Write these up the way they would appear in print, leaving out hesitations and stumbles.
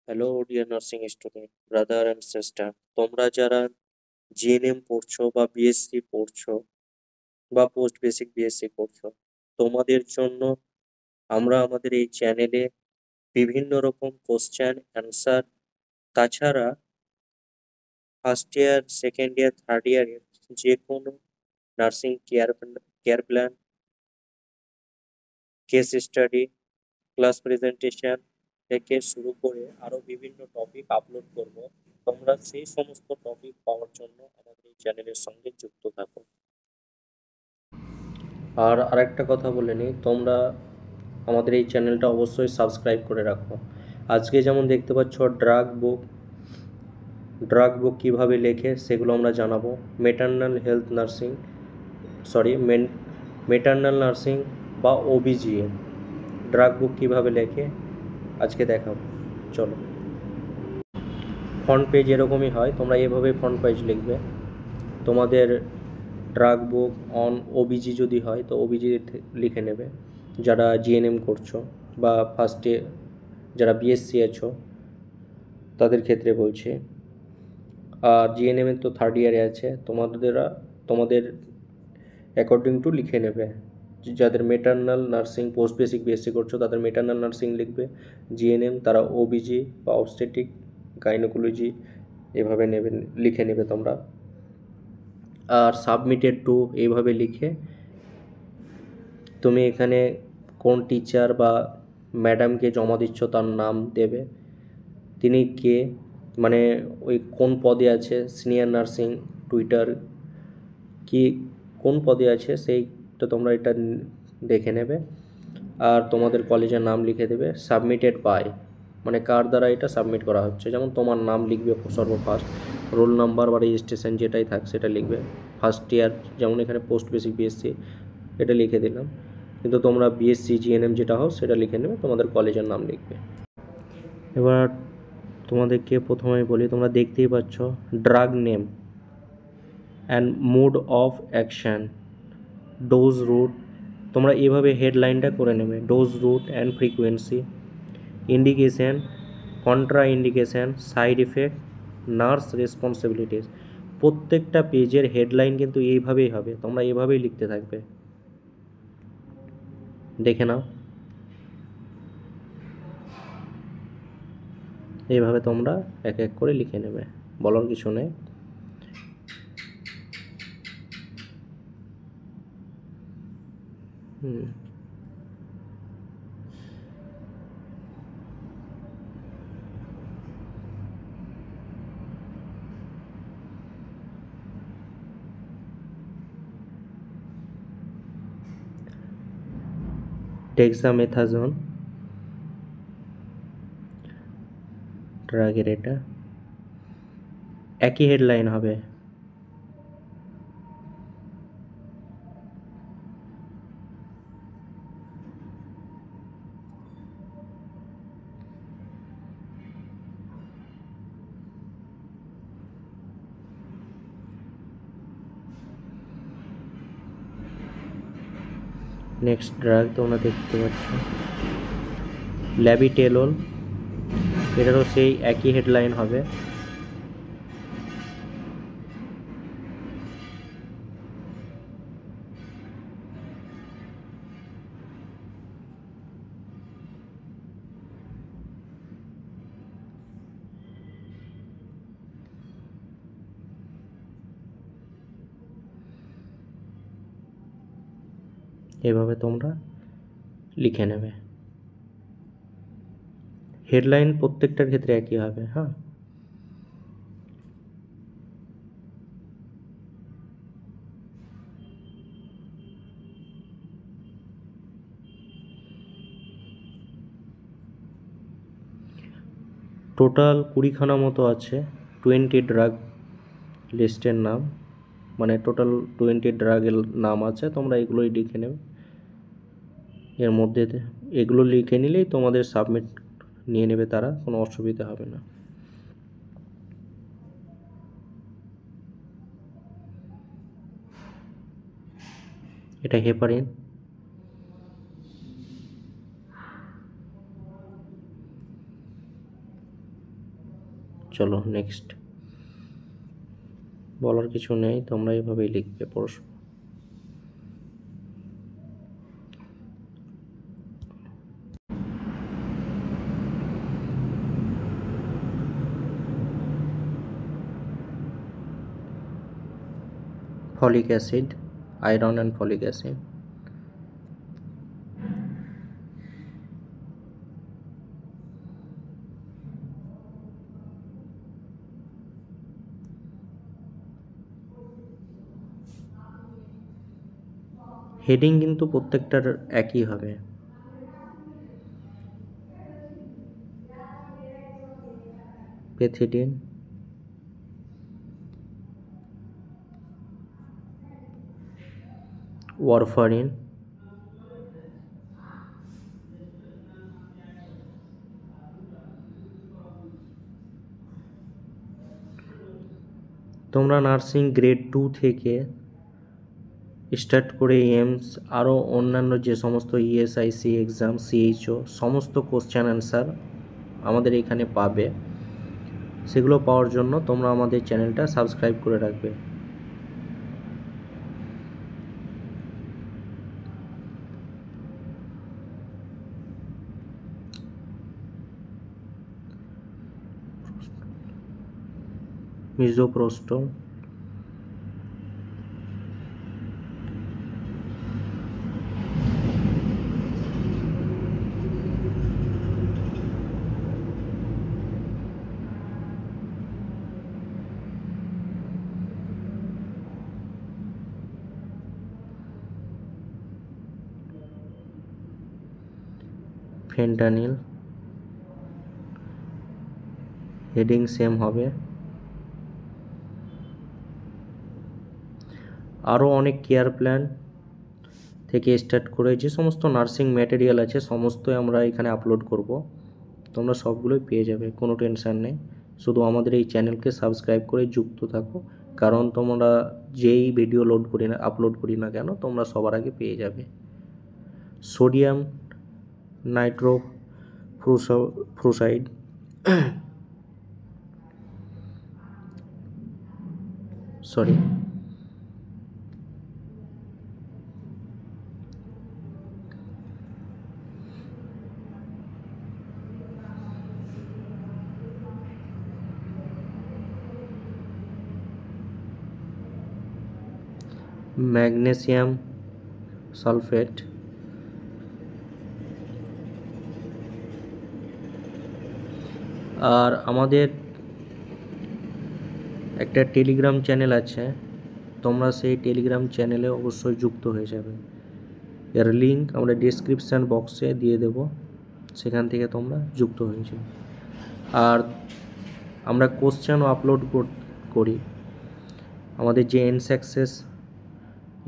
Hello dear nursing student brother and sister, তোমরা যারা GNM পড়ছো বা বিএসসি পড়ছো বা পোস্ট বেসিক বিএসসি করছো, তোমাদের জন্য আমরা আমাদের এই চ্যানেলে বিভিন্ন রকম কোশ্চেন অ্যান্সার, তাছাড়া first year, second year, third ইয়ারের যে কোনো nursing care plan, case study, class presentation থেকে শুরু করে আরো বিভিন্ন টপিক আপলোড করব। তোমরা সেই সমস্ত টপিক পাওয়ার জন্য আমাদের এই চ্যানেলের সঙ্গে যুক্ত থাকো। আর আরেকটা কথা বলে নিই, তোমরা আমাদের এই চ্যানেলটা অবশ্যই সাবস্ক্রাইব করে রাখো। আজকে যেমন দেখতে পাচ্ছ ড্রাগ বুক কীভাবে লেখে সেগুলো আমরা জানাবো। মেটার্নাল নার্সিং বা ওবিজিএন ড্রাগ বুক কীভাবে লেখে আজকে দেখাবো। চলো, ফ্রন্ট পেজ এরকমই হয়, তোমরা এভাবে ফ্রন্ট পেজ লিখবে। তোমাদের ড্রাগ বুক অন ওবিজি যদি হয় তো ওবিজি লিখে নেবে, যারা জিএনএম করছো বা ফার্স্টে যারা বিএসসি আছো তাদের ক্ষেত্রে বলছি। আর জিএনএমের তো থার্ড ইয়ারে আছে, তোমাদের অ্যাকর্ডিং টু লিখে নেবে। যাদের maternal nursing post basic BSc করছো তাদের মেটার্নাল নার্সিং লিখবে, জিএনএম তারা ওবিজি বা অবস্টেটিক গাইনোকোলজি এভাবে লিখে নেবে তোমরা। আর সাবমিটেড টু এইভাবে লিখে তুমি এখানে কোন টিচার বা ম্যাডামকে জমা দিচ্ছ তার নাম দেবে, তিনি কে, মানে ওই কোন পদে আছে, সিনিয়র নার্সিং টুইটার কি কোন পদে আছে সেইটা তোমরা এটা দেখে নেবে। আর তোমাদের কলেজের নাম লিখে দেবে। সাবমিটেড বাই মানে কার দ্বারা এটা সাবমিট করা হচ্ছে, যেমন তোমার নাম লিখবে সর্বফার্স্ট, রোল নাম্বার বা রেজিস্ট্রেশন যেটাই থাক সেটা লিখবে, ফার্স্ট ইয়ার যেমন এখানে পোস্ট বেসিক বিএসসি এটা লিখে দিলাম, কিন্তু তোমরা বিএসসি জিএনএম যেটা হোক সেটা লিখে নেবে, তোমাদের কলেজের নাম লিখবে। এবার তোমাদেরকে প্রথমে বলি, তোমরা দেখতেই পাচ্ছ drug name and mode of action, dose route, তোমরা এভাবে হেডলাইনটা করে নেবে, dose route and frequency, indication, contraindication, side effect, nurse responsibilities. প্রত্যেকটা পেজের হেডলাইন কিন্তু এইভাবেই হবে, তোমরা এভাবেই লিখতে থাকবে, দেখে নাও। এইভাবে তোমরা এক এক করে লিখে নেবে, বলার কিছু নেই। ডেক্সামেথাজোন ড্রাগের এটা একই হেডলাইন হবে। নেক্সট ড্রাগ তোমরা দেখতে পাচ্ছ ল্যাবিটেলল, এটারও সেই একই হেডলাইন হবে। এভাবে তোমরা লিখে নেবে, হেডলাইন প্রত্যেকটার ক্ষেত্রে একই হবে। হ্যাঁ, টোটাল 20খানা মতো আছে, 20 ড্রাগ লিস্টের নাম, মানে টোটাল 20 ড্রাগের নাম আছে, তোমরা এগুলোই লিখে নেবে। এর মধ্যে এগুলো লিখে নিলেই তোমাদের সাবমিট নিয়ে নেবে তারা, কোনো অসুবিধা হবে না। এটা হেপারিন, চলো নেক্সট, বলার কিছু নেই, তোমরা এভাবেই লিখবে প্রশ্ন। Folic acid, iron and folic acid. Heading কিন্তু প্রত্যেকটার একই হবে। পেথিডিন, ওয়ারফারিন, তোমরা নার্সিং গ্রেড 2 থেকে স্টার্ট করে এমস আরও অন্যান্য যে সমস্ত ইএসআইসি এক্সাম, সিএইচও, সমস্ত কোশ্চেন অ্যান্সার আমাদের এখানে পাবে। সেগুলো পাওয়ার জন্য তোমরা আমাদের চ্যানেলটা সাবস্ক্রাইব করে রাখবে। মিজোপ্রোস্টোল, ফেন্টানিল, হেডিং সেম হবে। আরও অনেক কেয়ার প্ল্যান থেকে স্টার্ট করে যে সমস্ত নার্সিং ম্যাটেরিয়াল আছে সমস্তই আমরা এখানে আপলোড করব। তোমরা সবগুলোই পেয়ে যাবে, কোনো টেনশান নেই। শুধু আমাদের এই চ্যানেলকে সাবস্ক্রাইব করে যুক্ত থাকো, কারণ তোমরা যেই ভিডিও আপলোড করি না কেন তোমরা সবার আগে পেয়ে যাবে। সোডিয়াম নাইট্রোফ্লুসাইড, সরি, ম্যাগনেসিয়াম সালফেট, আর আমাদের একটা টেলিগ্রাম চ্যানেল আছে, তোমরা সেই টেলিগ্রাম চ্যানেলে অবশ্যই যুক্ত হয়ে যাবে। এর লিঙ্ক আমরা ডেসক্রিপশান বক্সে দিয়ে দেব, সেখান থেকে তোমরা যুক্ত হয়ে যাবে। আর আমরা কোশ্চেনও আপলোড করি। আমাদের যে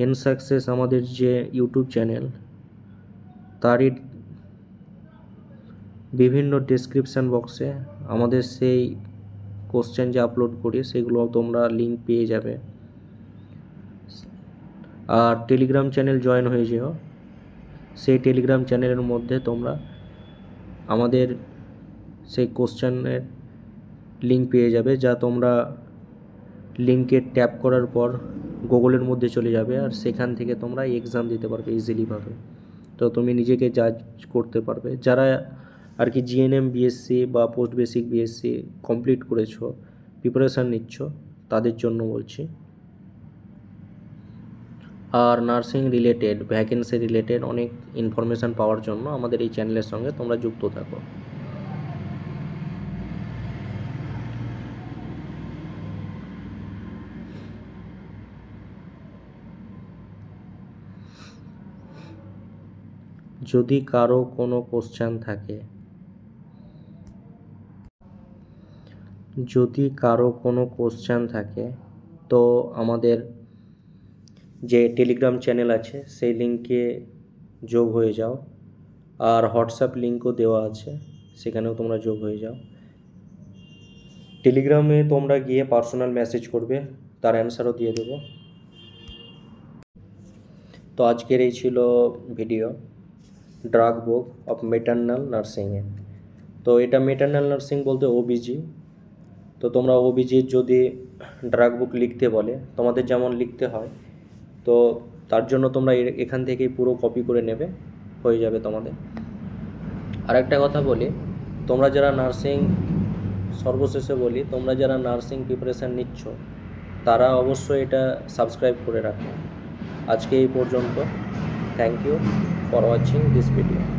এনসাকসেস আমাদের যে ইউটিউব চ্যানেল, তারই বিভিন্ন ডেসক্রিপশান বক্সে আমাদের সেই কোশ্চেন যে আপলোড করি সেগুলো তোমরা লিঙ্ক পেয়ে যাবে। আর টেলিগ্রাম চ্যানেল জয়েন হয়ে যেও, সেই টেলিগ্রাম চ্যানেলের মধ্যে তোমরা আমাদের সেই কোশ্চেনের লিঙ্ক পেয়ে যাবে, যা তোমরা লিঙ্কে ট্যাপ করার পর গুগলের মধ্যে চলে যাবে, আর সেখান থেকে তোমরা এক্সাম দিতে পারবে ইজিলিভাবে। তো তুমি নিজেকে জাজ করতে পারবে। যারা আর কি জিএনএম বিএসসি বা পোস্ট বেসিক বিএসসি কমপ্লিট করেছো, প্রিপারেশান নিচ্ছ, তাদের জন্য বলছি। আর নার্সিং রিলেটেড, ভ্যাকেন্সি রিলেটেড অনেক ইনফরমেশান পাওয়ার জন্য আমাদের এই চ্যানেলের সঙ্গে তোমরা যুক্ত থাকো। যদি কারো কোনো কোশ্চেন থাকে, তো আমাদের যে টেলিগ্রাম চ্যানেল আছে সেই লিঙ্কে যোগ হয়ে যাও। আর হোয়াটসঅ্যাপ লিঙ্কও দেওয়া আছে, সেখানেও তোমরা যোগ হয়ে যাও। টেলিগ্রামে তোমরা গিয়ে পার্সোনাল মেসেজ করবে, তার অ্যান্সারও দিয়ে দেবো। তো আজকের এই ছিল video, drug book of maternal নার্সিংয়ে। তো এটা ম্যাটার্নাল নার্সিং বলতে ওবিজি। তো তোমরা অভিজিৎ যদি ড্রাগ বুক লিখতে বলে তোমাদের যেমন লিখতে হয়, তো তার জন্য তোমরা এখান থেকেই পুরো কপি করে নেবে, হয়ে যাবে তোমাদের। আর একটা কথা বলি, তোমরা যারা নার্সিং, সর্বশেষে বলি, তোমরা যারা নার্সিং প্রিপারেশান নিচ্ছ তারা অবশ্যই এটা সাবস্ক্রাইব করে রাখো। আজকে এই পর্যন্ত। Thank you for watching this video.